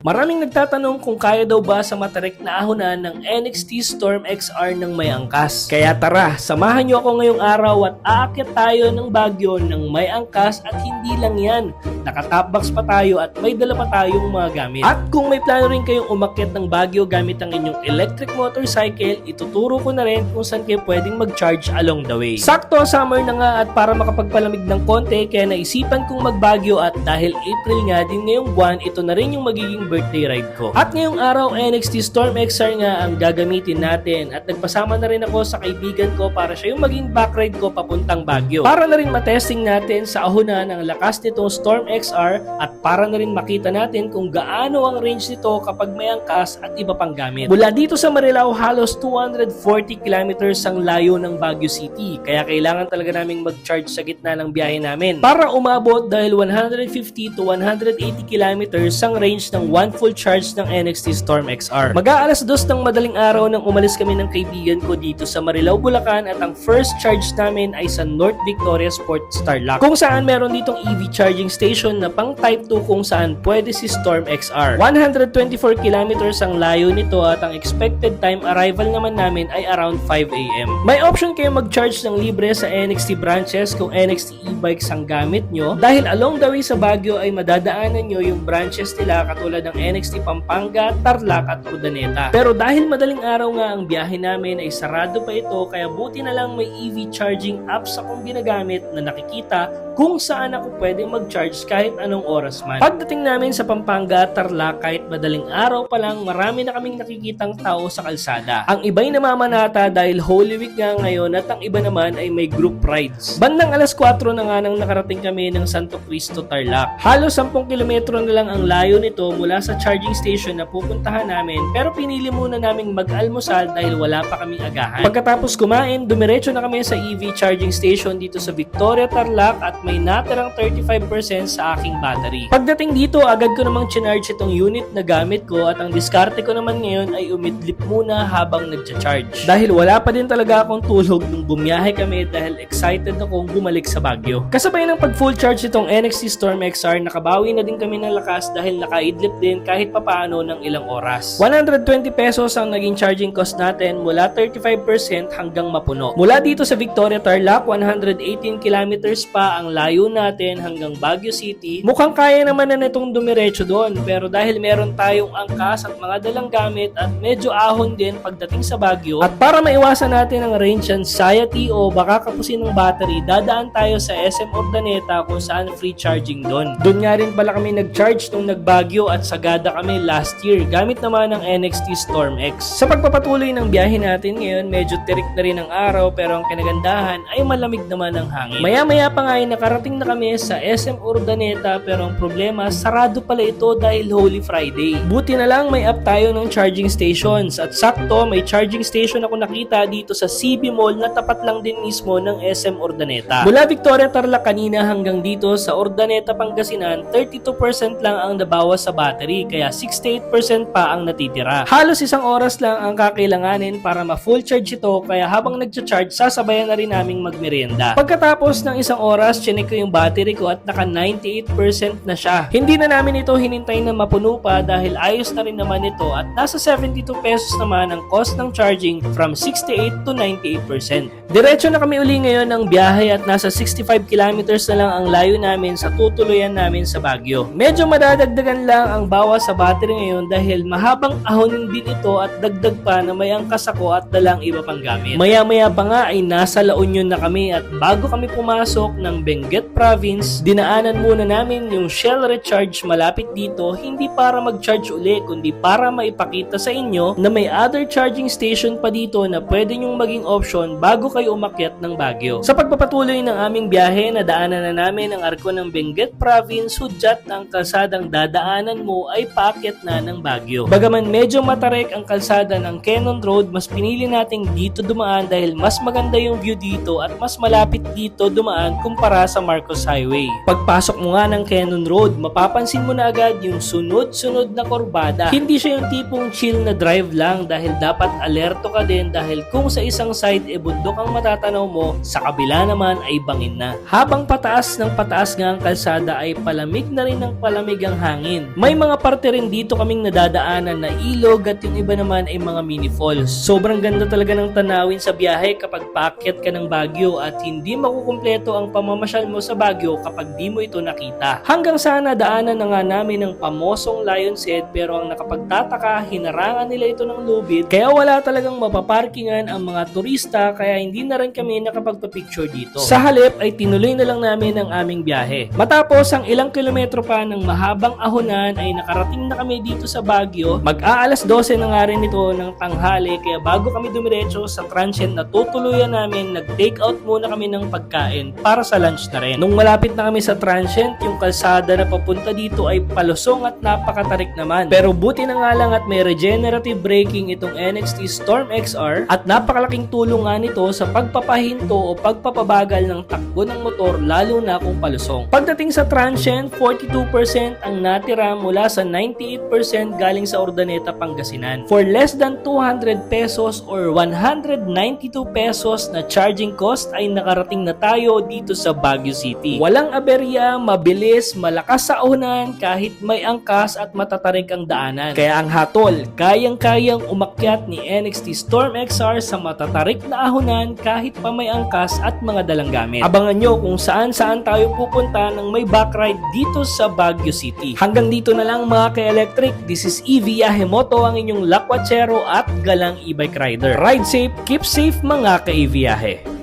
Maraming nagtatanong kung kaya daw ba sa matarik na ahonan ng NXT Storm XR ng may angkas. Kaya tara, samahan nyo ako ngayong araw at aakyat tayo ng Baguio ng may angkas at hindi lang yan. Naka-topbox pa tayo at may dala pa tayong mga gamit. At kung may plano rin kayong umakyat ng Baguio gamit ang inyong electric motorcycle, ituturo ko na rin kung saan kayo pwedeng mag-charge along the way. Sakto, summer na nga at para makapagpalamig ng konti, kaya naisipan kong mag-Baguio at dahil April nga din ngayong buwan, ito na rin yung magiging birthday ride ko. At ngayong araw, NXT Storm XR nga ang gagamitin natin at nagpasama na rin ako sa kaibigan ko para siya yung maging backride ko papuntang Baguio. Para na rin matesting natin sa ahonan ang lakas nitong Storm XR at para na rin makita natin kung gaano ang range nito kapag may angkas at iba pang gamit. Mula dito sa Marilao, halos 240 kilometers ang layo ng Baguio City, kaya kailangan talaga naming mag-charge sa gitna ng biyahe namin para umabot dahil 150 to 180 kilometers ang range ng one full charge ng NXT Storm XR. Mag-aalas 2 ng madaling araw nang umalis kami ng kaibigan ko dito sa Marilao, Bulacan at ang first charge namin ay sa North Victoria Sports Tarlac, kung saan meron ditong EV charging station na pang Type 2 kung saan pwede si Storm XR. 124 kilometers ang layo nito at ang expected time arrival naman namin ay around 5 AM. May option kayo mag-charge ng libre sa NXT branches kung NXT e-bikes ang gamit nyo, dahil along the way sa Baguio ay madadaanan nyo yung branches nila katulad ng NXT Pampanga, Tarlac at Urdaneta. Pero dahil madaling araw nga ang biyahe namin ay sarado pa ito, kaya buti na lang may EV charging apps akong ginagamit na nakikita kung saan ako pwedeng mag-charge kahit anong oras man. Pagdating namin sa Pampanga, Tarlac, kahit madaling araw pa lang, marami na kaming nakikitang tao sa kalsada. Ang iba'y namamanata dahil Holy Week nga ngayon at ang iba naman ay may group rides. Bandang alas 4 na nga nang nakarating kami ng Santo Cristo, Tarlac. Halos 10 kilometro na lang ang layo nito mula sa charging station na pupuntahan namin, pero pinili muna naming mag-almusal dahil wala pa kaming agahan. Pagkatapos kumain, dumiretso na kami sa EV charging station dito sa Victoria, Tarlac at may natirang 35% sa aking battery. Pagdating dito, agad ko namang chinarge itong unit na gamit ko at ang diskarte ko naman ngayon ay umidlip muna habang nagcha-charge. Dahil wala pa din talaga akong tulog nung bumiyahe kami dahil excited akong bumalik sa Baguio. Kasabay ng pag-full charge itong NXT Storm XR, nakabawi na din kami ng lakas dahil nakaidlip din kahit papaano ng ilang oras. 120 pesos ang naging charging cost natin mula 35% hanggang mapuno. Mula dito sa Victoria, Tarlac, 118 kilometers pa ang layo natin hanggang Baguio City. Mukhang kaya naman na nitong dumiretso doon, pero dahil meron tayong angkas at mga dalang gamit at medyo ahon din pagdating sa Baguio, at para maiwasan natin ang range anxiety o baka kapusin ng battery, dadaan tayo sa SM Urdaneta kung saan free charging doon. Doon nga rin pala kami nag-charge nung nag-Baguio at sagada kami last year gamit naman ng NXT Storm X. Sa pagpapatuloy ng biyahe natin ngayon, medyo tirik na rin ang araw pero ang kinagandahan ay malamig naman ang hangin. Maya-maya pa nga ay nakarating na kami sa SM Urdaneta, pero ang problema, sarado pala ito dahil Holy Friday. Buti na lang may app tayo ng charging stations at sakto may charging station ako nakita dito sa CB Mall na tapat lang din mismo ng SM Urdaneta. Mula Victoria, Tarlac kanina hanggang dito sa Urdaneta, Pangasinan, 32% lang ang nabawas sa battery kaya 68% pa ang natitira. Halos isang oras lang ang kakailanganin para ma-full charge ito, kaya habang nagcha-charge sasabayan na rin naming magmerienda. Pagkatapos ng isang oras, chinek ko yung battery ko at naka 98% na siya. Hindi na namin ito hinintay na mapuno pa dahil ayos na rin naman ito at nasa 72 pesos naman ang cost ng charging from 68 to 98%. Diretso na kami uli ngayon ng biyahe at nasa 65 kilometers na lang ang layo namin sa tutuluyan namin sa Baguio. Medyo madadagdagan lang ang bawas sa battery ngayon dahil mahabang ahonin din ito at dagdag pa na may angkas ako at dalang iba pang gamit. Maya-maya pa nga ay nasa La Union na kami at bago kami pumasok ng Benguet Province, dinaanan muna namin yung Shell Recharge malapit dito, hindi para mag-charge uli kundi para maipakita sa inyo na may other charging station pa dito na pwede nyong maging option bago kayo umakyat ng Baguio. Sa pagpapatuloy ng aming biyahe, nadaanan na namin ang arko ng Benguet Province, hudyat ng kalsadang dadaanan mo ay paakyat na ng Baguio. Bagaman medyo matarik ang kalsada ng Cannon Road, mas pinili nating dito dumaan dahil mas maganda yung view dito at mas malapit dito dumaan kumpara sa Marcos Highway. Pagpasok mo nga ng Cannon Road, mapapansin mo na agad yung sunod-sunod na kurbada. Hindi siya yung tipong chill na drive lang dahil dapat alerto ka din dahil kung sa isang side bundok ang matatanaw mo, sa kabila naman ay bangin na. Habang pataas ng pataas nga ang kalsada ay palamig na rin ng palamig ang hangin. May mga parte rin dito kaming nadadaanan na ilog at yung iba naman ay mga mini falls. Sobrang ganda talaga ng tanawin sa biyahe kapag paakyat ka ng Baguio at hindi makukumpleto ang pamamasyal mo sa Baguio kapag di mo ito nakita. Hanggang sana daanan na nga namin ng pamosong Lion's Head pero ang nakapagtataka, hinarangan nila ito ng lubid kaya wala talagang mapaparkingan ang mga turista kaya hindi na rin kami nakapagpa-picture dito. Sa halip ay tinuloy na lang namin ang aming biyahe. Matapos ang ilang kilometro pa ng mahabang ahonan ay nakarating na kami dito sa Baguio. Mag-aalas 12 na nga rin ito ng tanghali kaya bago kami dumiretso sa transient na tutuluyan namin, nag-take out muna kami ng pagkain para sa lunch na rin. Nung malapit na kami sa transient, yung kalsada na papunta dito ay palusong at napakatarik naman. Pero buti na nga lang at may regenerative braking itong NXT Storm XR at napakalaking tulong nga nito sa pagpapahinto o pagpapabagal ng takbo ng motor lalo na kung palusong. Pagdating sa transient, 42% ang natira mula sa 98% galing sa Urdaneta, Pangasinan. For less than 200 pesos or 192 pesos na charging cost ay nakarating na tayo dito sa Baguio City. Walang aberya, mabilis, malakas sa unan kahit may angkas at matatarik ang daanan. Kaya ang hatol, kayang-kayang umakyat ni NXT Storm XR sa matatarik na ahonan kahit pa may angkas at mga dalang gamit. Abangan nyo kung saan-saan tayo pupunta ng may backride dito sa Baguio City. Hanggang dito na lang mga ka-electric, this is EV Yahemoto, ang inyong lakwachero at galang e-bike rider. Ride safe, keep safe mga ka-EV Yahe.